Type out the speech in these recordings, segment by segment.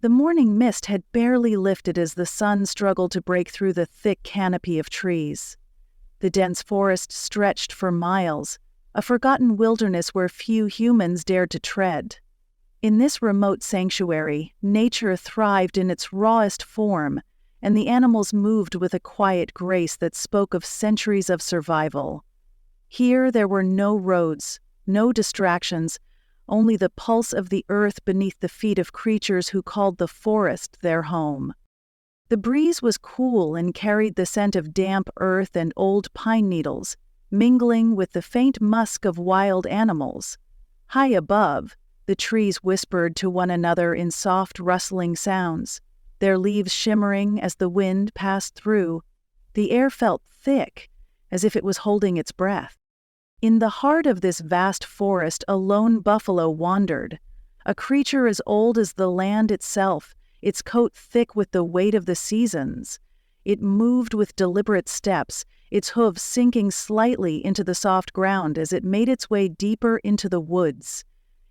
The morning mist had barely lifted as the sun struggled to break through the thick canopy of trees. The dense forest stretched for miles, a forgotten wilderness where few humans dared to tread. In this remote sanctuary, nature thrived in its rawest form, and the animals moved with a quiet grace that spoke of centuries of survival. Here there were no roads, no distractions, only the pulse of the earth beneath the feet of creatures who called the forest their home. The breeze was cool and carried the scent of damp earth and old pine needles, mingling with the faint musk of wild animals. High above, the trees whispered to one another in soft rustling sounds, their leaves shimmering as the wind passed through. The air felt thick, as if it was holding its breath. In the heart of this vast forest, a lone buffalo wandered, a creature as old as the land itself, its coat thick with the weight of the seasons. It moved with deliberate steps, its hooves sinking slightly into the soft ground as it made its way deeper into the woods.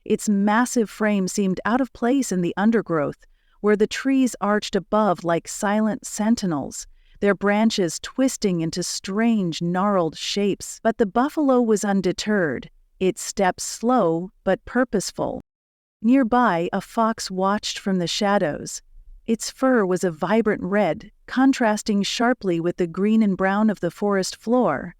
Its massive frame seemed out of place in the undergrowth, where the trees arched above like silent sentinels, their branches twisting into strange, gnarled shapes. But the buffalo was undeterred, its steps slow but purposeful. Nearby, a fox watched from the shadows. Its fur was a vibrant red, contrasting sharply with the green and brown of the forest floor.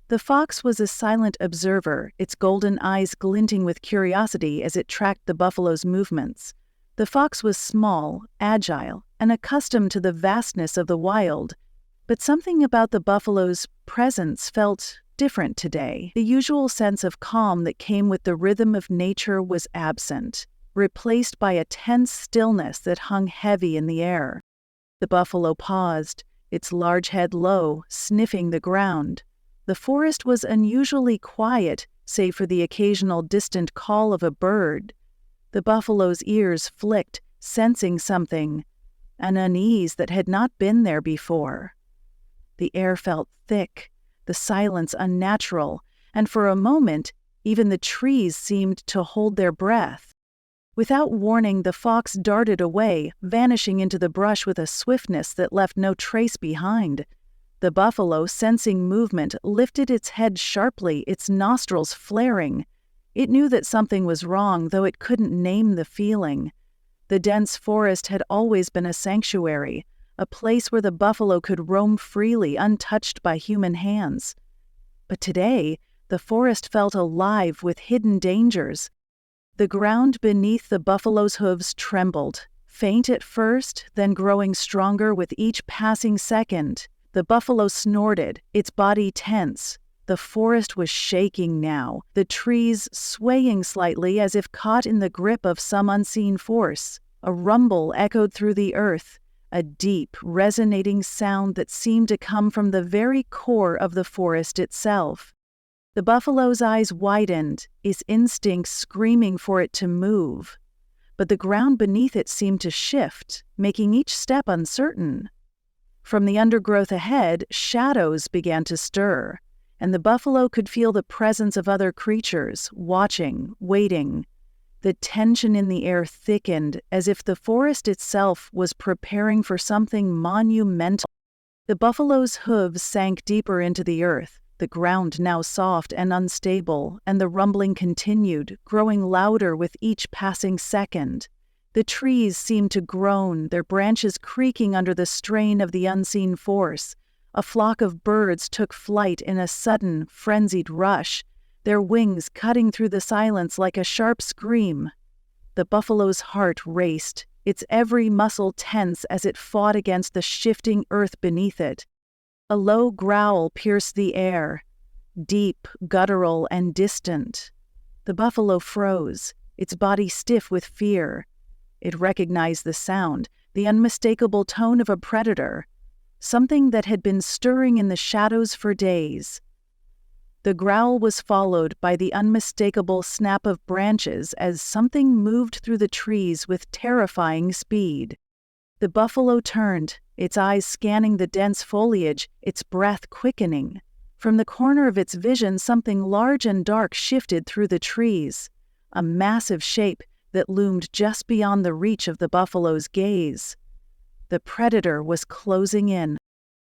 The fox was a silent observer, its golden eyes glinting with curiosity as it tracked the buffalo's movements. The fox was small, agile, and accustomed to the vastness of the wild, but something about the buffalo's presence felt different today. The usual sense of calm that came with the rhythm of nature was absent, replaced by a tense stillness that hung heavy in the air. The buffalo paused, its large head low, sniffing the ground. The forest was unusually quiet, save for the occasional distant call of a bird. The buffalo's ears flicked, sensing something, an unease that had not been there before. The air felt thick, the silence unnatural, and for a moment, even the trees seemed to hold their breath. Without warning, the fox darted away, vanishing into the brush with a swiftness that left no trace behind. The buffalo, sensing movement, lifted its head sharply, its nostrils flaring. It knew that something was wrong, though it couldn't name the feeling. The dense forest had always been a sanctuary, a place where the buffalo could roam freely, untouched by human hands. But today, the forest felt alive with hidden dangers. The ground beneath the buffalo's hooves trembled, faint at first, then growing stronger with each passing second. The buffalo snorted, its body tense. The forest was shaking now, the trees swaying slightly as if caught in the grip of some unseen force. A rumble echoed through the earth, a deep, resonating sound that seemed to come from the very core of the forest itself. The buffalo's eyes widened, its instincts screaming for it to move. But the ground beneath it seemed to shift, making each step uncertain. From the undergrowth ahead, shadows began to stir, and the buffalo could feel the presence of other creatures, watching, waiting. The tension in the air thickened, as if the forest itself was preparing for something monumental. The buffalo's hooves sank deeper into the earth, the ground now soft and unstable, and the rumbling continued, growing louder with each passing second. The trees seemed to groan, their branches creaking under the strain of the unseen force. A flock of birds took flight in a sudden, frenzied rush, their wings cutting through the silence like a sharp scream. The buffalo's heart raced, its every muscle tense as it fought against the shifting earth beneath it. A low growl pierced the air, deep, guttural, and distant. The buffalo froze, its body stiff with fear. It recognized the sound, the unmistakable tone of a predator, something that had been stirring in the shadows for days. The growl was followed by the unmistakable snap of branches as something moved through the trees with terrifying speed. The buffalo turned, its eyes scanning the dense foliage, its breath quickening. From the corner of its vision, something large and dark shifted through the trees. A massive shape, that loomed just beyond the reach of the buffalo's gaze. The predator was closing in.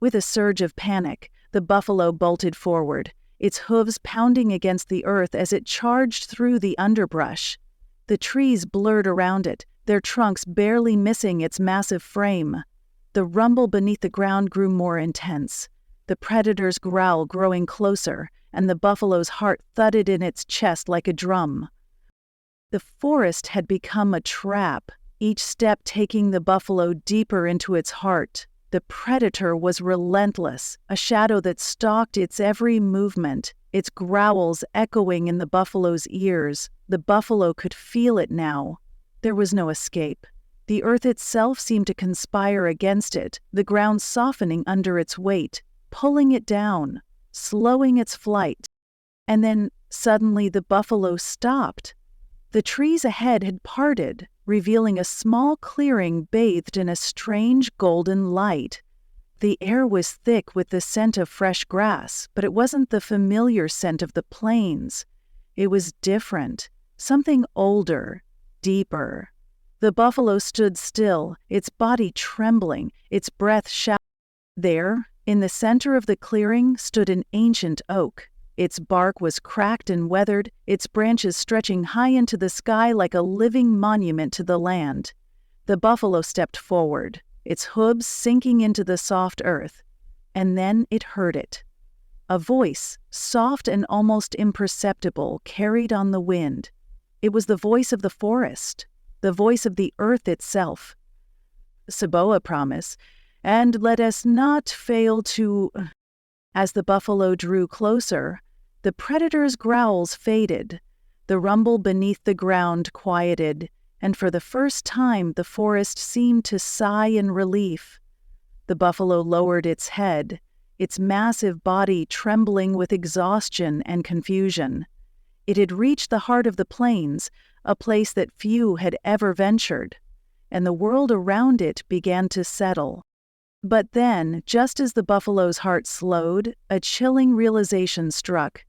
With a surge of panic, the buffalo bolted forward, its hooves pounding against the earth as it charged through the underbrush. The trees blurred around it, their trunks barely missing its massive frame. The rumble beneath the ground grew more intense, the predator's growl growing closer, and the buffalo's heart thudded in its chest like a drum. The forest had become a trap, each step taking the buffalo deeper into its heart. The predator was relentless, a shadow that stalked its every movement, its growls echoing in the buffalo's ears. The buffalo could feel it now. There was no escape. The earth itself seemed to conspire against it, the ground softening under its weight, pulling it down, slowing its flight. And then, suddenly, the buffalo stopped. The trees ahead had parted, revealing a small clearing bathed in a strange golden light. The air was thick with the scent of fresh grass, but it wasn't the familiar scent of the plains. It was different, something older, deeper. The buffalo stood still, its body trembling, its breath shallow. There, in the center of the clearing, stood an ancient oak. Its bark was cracked and weathered, its branches stretching high into the sky like a living monument to the land. The buffalo stepped forward, its hooves sinking into the soft earth, and then it heard it. A voice, soft and almost imperceptible, carried on the wind. It was the voice of the forest, the voice of the earth itself. Saboa promise, and let us not fail to... As the buffalo drew closer, the predator's growls faded, the rumble beneath the ground quieted, and for the first time the forest seemed to sigh in relief. The buffalo lowered its head, its massive body trembling with exhaustion and confusion. It had reached the heart of the plains, a place that few had ever ventured, and the world around it began to settle. But then, just as the buffalo's heart slowed, a chilling realization struck.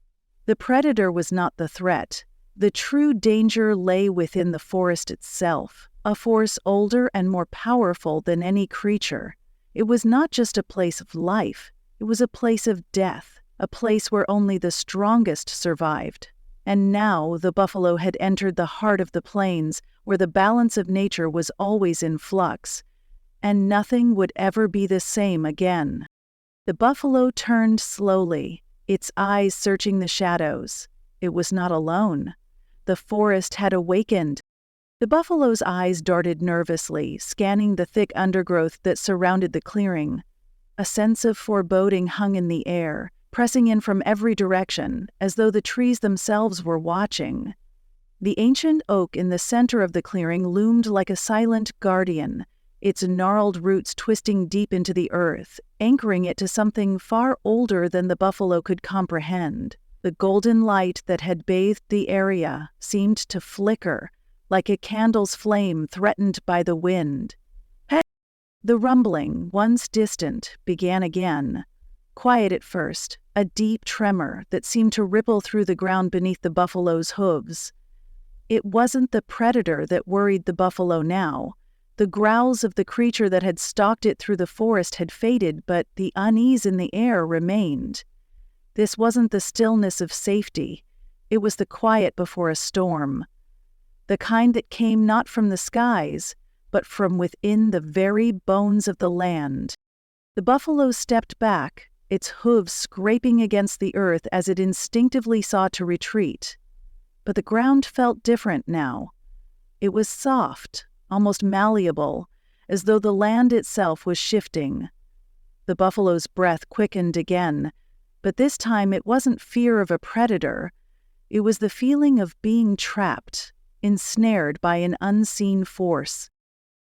The predator was not the threat. The true danger lay within the forest itself, a force older and more powerful than any creature. It was not just a place of life, it was a place of death, a place where only the strongest survived. And now the buffalo had entered the heart of the plains, where the balance of nature was always in flux, and nothing would ever be the same again. The buffalo turned slowly, its eyes searching the shadows. It was not alone. The forest had awakened. The buffalo's eyes darted nervously, scanning the thick undergrowth that surrounded the clearing. A sense of foreboding hung in the air, pressing in from every direction, as though the trees themselves were watching. The ancient oak in the center of the clearing loomed like a silent guardian, its gnarled roots twisting deep into the earth, anchoring it to something far older than the buffalo could comprehend. The golden light that had bathed the area seemed to flicker, like a candle's flame threatened by the wind. The rumbling, once distant, began again. Quiet at first, a deep tremor that seemed to ripple through the ground beneath the buffalo's hooves. It wasn't the predator that worried the buffalo now. The growls of the creature that had stalked it through the forest had faded, but the unease in the air remained. This wasn't the stillness of safety. It was the quiet before a storm. The kind that came not from the skies, but from within the very bones of the land. The buffalo stepped back, its hooves scraping against the earth as it instinctively sought to retreat. But the ground felt different now. It was soft, almost malleable, as though the land itself was shifting. The buffalo's breath quickened again, but this time it wasn't fear of a predator. It was the feeling of being trapped, ensnared by an unseen force.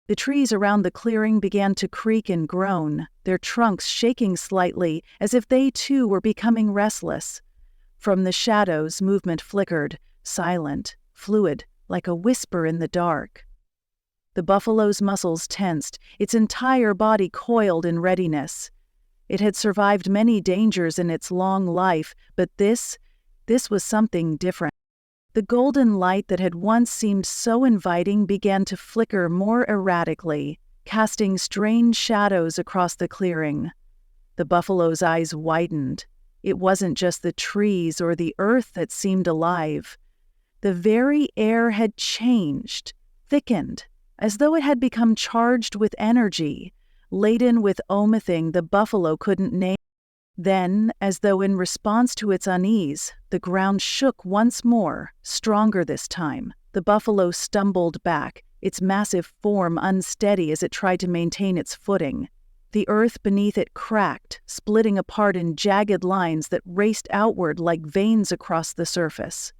The trees around the clearing began to creak and groan, their trunks shaking slightly as if they too were becoming restless. From the shadows, movement flickered, silent, fluid, like a whisper in the dark. The buffalo's muscles tensed, its entire body coiled in readiness. It had survived many dangers in its long life, but this was something different. The golden light that had once seemed so inviting began to flicker more erratically, casting strange shadows across the clearing. The buffalo's eyes widened. It wasn't just the trees or the earth that seemed alive. The very air had changed, thickened, as though it had become charged with energy, laden with omething the buffalo couldn't name. Then, as though in response to its unease, the ground shook once more, stronger this time. The buffalo stumbled back, its massive form unsteady as it tried to maintain its footing. The earth beneath it cracked, splitting apart in jagged lines that raced outward like veins across the surface.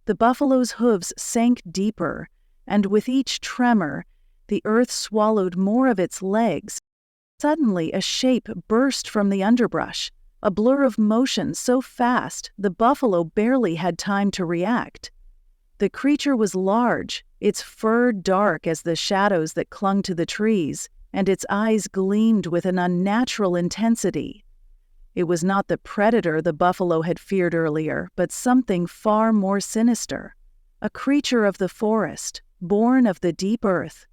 The buffalo's hooves sank deeper, and with each tremor, the earth swallowed more of its legs. Suddenly, a shape burst from the underbrush, a blur of motion so fast the buffalo barely had time to react. The creature was large, its fur dark as the shadows that clung to the trees, and its eyes gleamed with an unnatural intensity. It was not the predator the buffalo had feared earlier, but something far more sinister. A creature of the forest, born of the deep earth,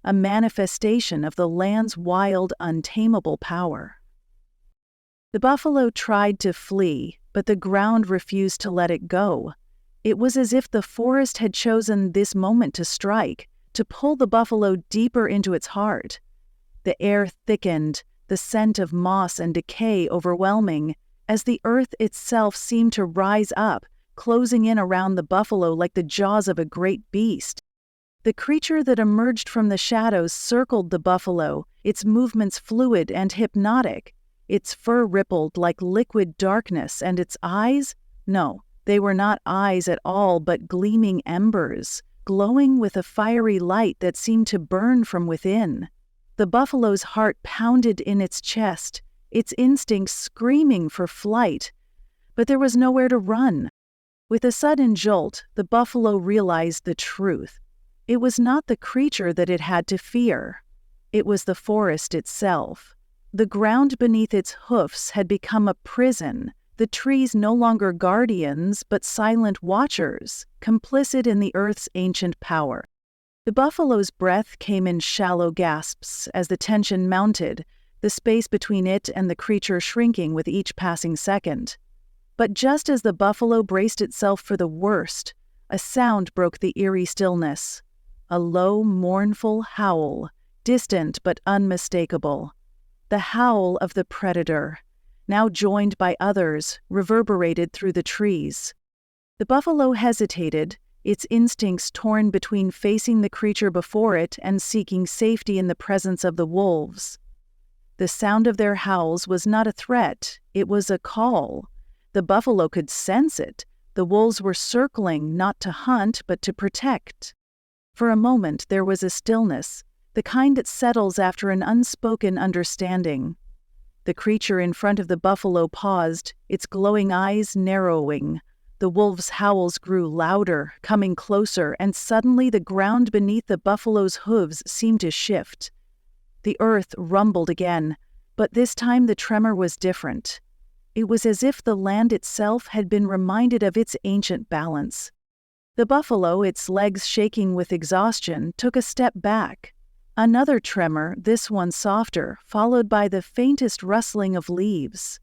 a manifestation of the land's wild, untamable power. The buffalo tried to flee, but the ground refused to let it go. It was as if the forest had chosen this moment to strike, to pull the buffalo deeper into its heart. The air thickened, the scent of moss and decay overwhelming, as the earth itself seemed to rise up, closing in around the buffalo like the jaws of a great beast. The creature that emerged from the shadows circled the buffalo, its movements fluid and hypnotic. Its fur rippled like liquid darkness, and its eyes? No, they were not eyes at all, but gleaming embers, glowing with a fiery light that seemed to burn from within. The buffalo's heart pounded in its chest, its instincts screaming for flight. But there was nowhere to run. With a sudden jolt, the buffalo realized the truth. It was not the creature that it had to fear. It was the forest itself. The ground beneath its hoofs had become a prison, the trees no longer guardians but silent watchers, complicit in the earth's ancient power. The buffalo's breath came in shallow gasps as the tension mounted, the space between it and the creature shrinking with each passing second. But just as the buffalo braced itself for the worst, a sound broke the eerie stillness. A low, mournful howl, distant but unmistakable. The howl of the predator, now joined by others, reverberated through the trees. The buffalo hesitated, its instincts torn between facing the creature before it and seeking safety in the presence of the wolves. The sound of their howls was not a threat, it was a call. The buffalo could sense it. The wolves were circling, not to hunt, but to protect. For a moment there was a stillness, the kind that settles after an unspoken understanding. The creature in front of the buffalo paused, its glowing eyes narrowing. The wolf's howls grew louder, coming closer, and suddenly the ground beneath the buffalo's hooves seemed to shift. The earth rumbled again, but this time the tremor was different. It was as if the land itself had been reminded of its ancient balance. The buffalo, its legs shaking with exhaustion, took a step back. Another tremor, this one softer, followed by the faintest rustling of leaves.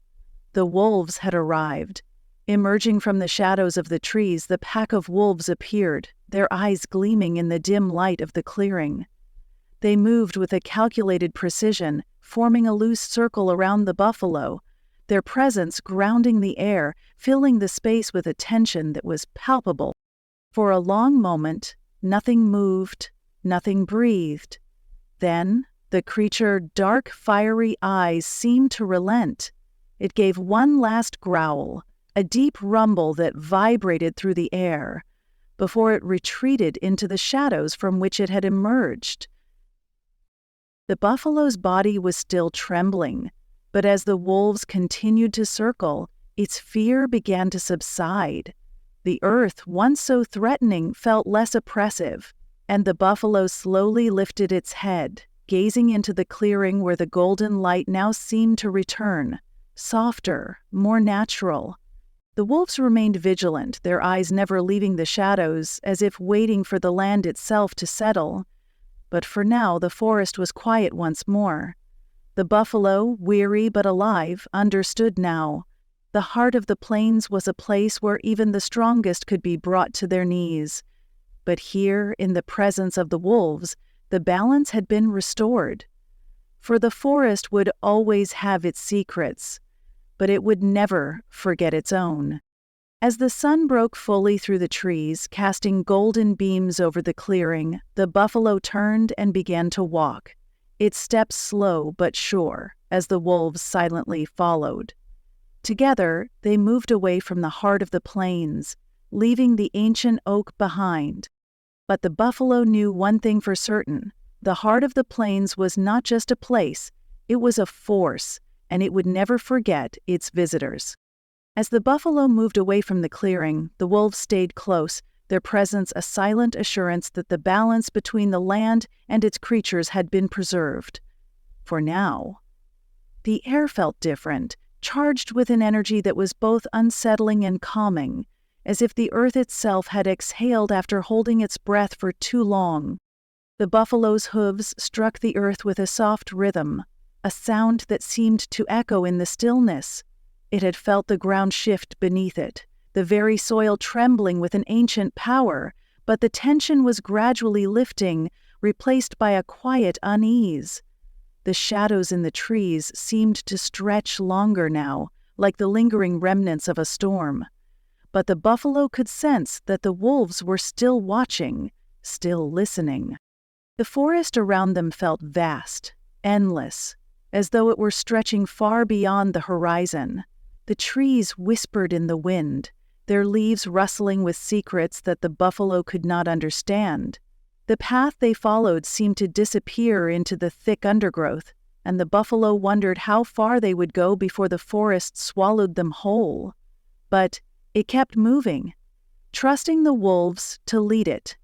The wolves had arrived. Emerging from the shadows of the trees, the pack of wolves appeared, their eyes gleaming in the dim light of the clearing. They moved with a calculated precision, forming a loose circle around the buffalo, their presence grounding the air, filling the space with a tension that was palpable. For a long moment, nothing moved, nothing breathed. Then, the creature's dark, fiery eyes seemed to relent. It gave one last growl, a deep rumble that vibrated through the air, before it retreated into the shadows from which it had emerged. The buffalo's body was still trembling, but as the wolves continued to circle, its fear began to subside. The earth, once so threatening, felt less oppressive, and the buffalo slowly lifted its head, gazing into the clearing where the golden light now seemed to return, softer, more natural. The wolves remained vigilant, their eyes never leaving the shadows, as if waiting for the land itself to settle. But for now, the forest was quiet once more. The buffalo, weary but alive, understood now. The heart of the plains was a place where even the strongest could be brought to their knees. But here, in the presence of the wolves, the balance had been restored. For the forest would always have its secrets, but it would never forget its own. As the sun broke fully through the trees, casting golden beams over the clearing, the buffalo turned and began to walk, its steps slow but sure, as the wolves silently followed. Together, they moved away from the heart of the plains, leaving the ancient oak behind. But the buffalo knew one thing for certain: the heart of the plains was not just a place, it was a force, and it would never forget its visitors. As the buffalo moved away from the clearing, the wolves stayed close, their presence a silent assurance that the balance between the land and its creatures had been preserved. For now, the air felt different, charged with an energy that was both unsettling and calming, as if the earth itself had exhaled after holding its breath for too long. The buffalo's hooves struck the earth with a soft rhythm, a sound that seemed to echo in the stillness. It had felt the ground shift beneath it, the very soil trembling with an ancient power, but the tension was gradually lifting, replaced by a quiet unease. The shadows in the trees seemed to stretch longer now, like the lingering remnants of a storm. But the buffalo could sense that the wolves were still watching, still listening. The forest around them felt vast, endless, as though it were stretching far beyond the horizon. The trees whispered in the wind, their leaves rustling with secrets that the buffalo could not understand. The path they followed seemed to disappear into the thick undergrowth, and the buffalo wondered how far they would go before the forest swallowed them whole. But it kept moving, trusting the wolves to lead it.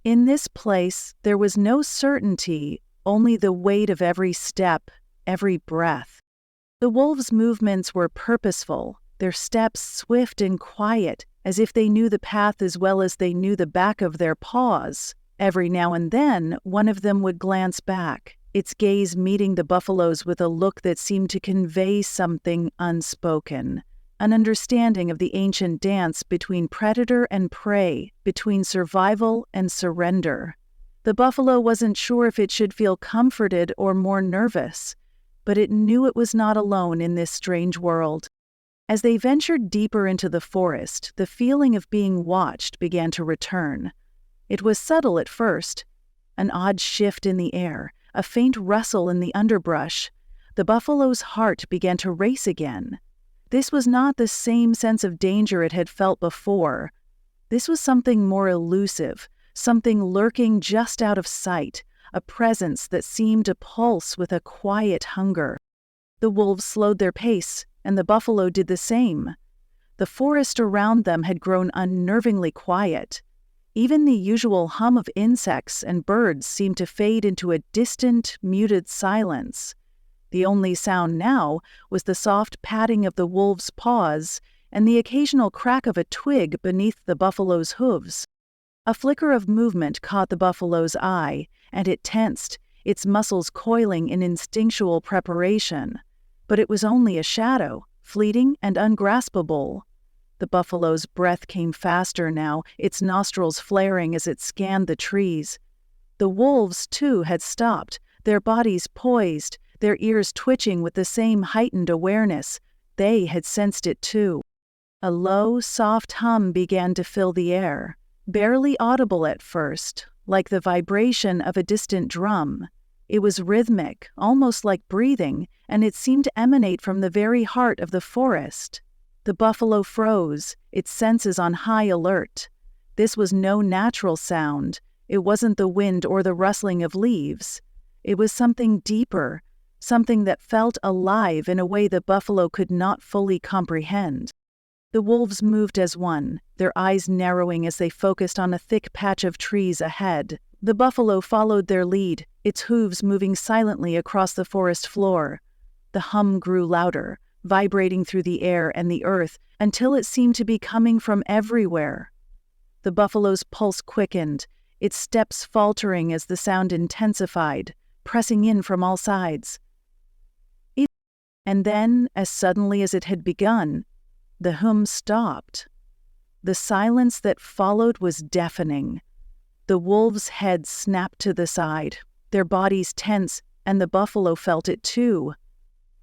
In this place, there was no certainty, only the weight of every step, every breath. The wolves' movements were purposeful, their steps swift and quiet, as if they knew the path as well as they knew the back of their paws. Every now and then, one of them would glance back, its gaze meeting the buffalo's with a look that seemed to convey something unspoken, an understanding of the ancient dance between predator and prey, between survival and surrender. The buffalo wasn't sure if it should feel comforted or more nervous, but it knew it was not alone in this strange world. As they ventured deeper into the forest, the feeling of being watched began to return. It was subtle at first, an odd shift in the air, a faint rustle in the underbrush. The buffalo's heart began to race again. This was not the same sense of danger it had felt before. This was something more elusive, something lurking just out of sight, a presence that seemed to pulse with a quiet hunger. The wolves slowed their pace, and the buffalo did the same. The forest around them had grown unnervingly quiet. Even the usual hum of insects and birds seemed to fade into a distant, muted silence. The only sound now was the soft patting of the wolves' paws and the occasional crack of a twig beneath the buffalo's hooves. A flicker of movement caught the buffalo's eye, and it tensed, its muscles coiling in instinctual preparation. But it was only a shadow, fleeting and ungraspable. The buffalo's breath came faster now, its nostrils flaring as it scanned the trees. The wolves, too, had stopped, their bodies poised, their ears twitching with the same heightened awareness. They had sensed it, too. A low, soft hum began to fill the air, barely audible at first, like the vibration of a distant drum. It was rhythmic, almost like breathing, and it seemed to emanate from the very heart of the forest. The buffalo froze, its senses on high alert. This was no natural sound. It wasn't the wind or the rustling of leaves. It was something deeper, something that felt alive in a way the buffalo could not fully comprehend. The wolves moved as one, their eyes narrowing as they focused on a thick patch of trees ahead. The buffalo followed their lead, its hooves moving silently across the forest floor. The hum grew louder, vibrating through the air and the earth until it seemed to be coming from everywhere. The buffalo's pulse quickened, its steps faltering as the sound intensified, pressing in from all sides. And then, as suddenly as it had begun, the hum stopped. The silence that followed was deafening. The wolves' heads snapped to the side, their bodies tense, and the buffalo felt it too.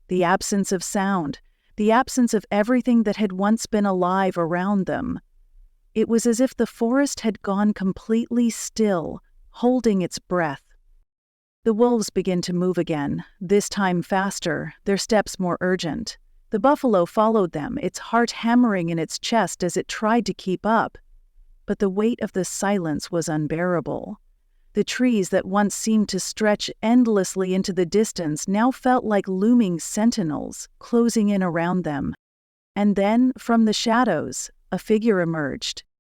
The absence of sound, the absence of everything that had once been alive around them. It was as if the forest had gone completely still, holding its breath. The wolves began to move again, this time faster, their steps more urgent. The buffalo followed them, its heart hammering in its chest as it tried to keep up. But the weight of the silence was unbearable. The trees that once seemed to stretch endlessly into the distance now felt like looming sentinels, closing in around them. And then, from the shadows, a figure emerged,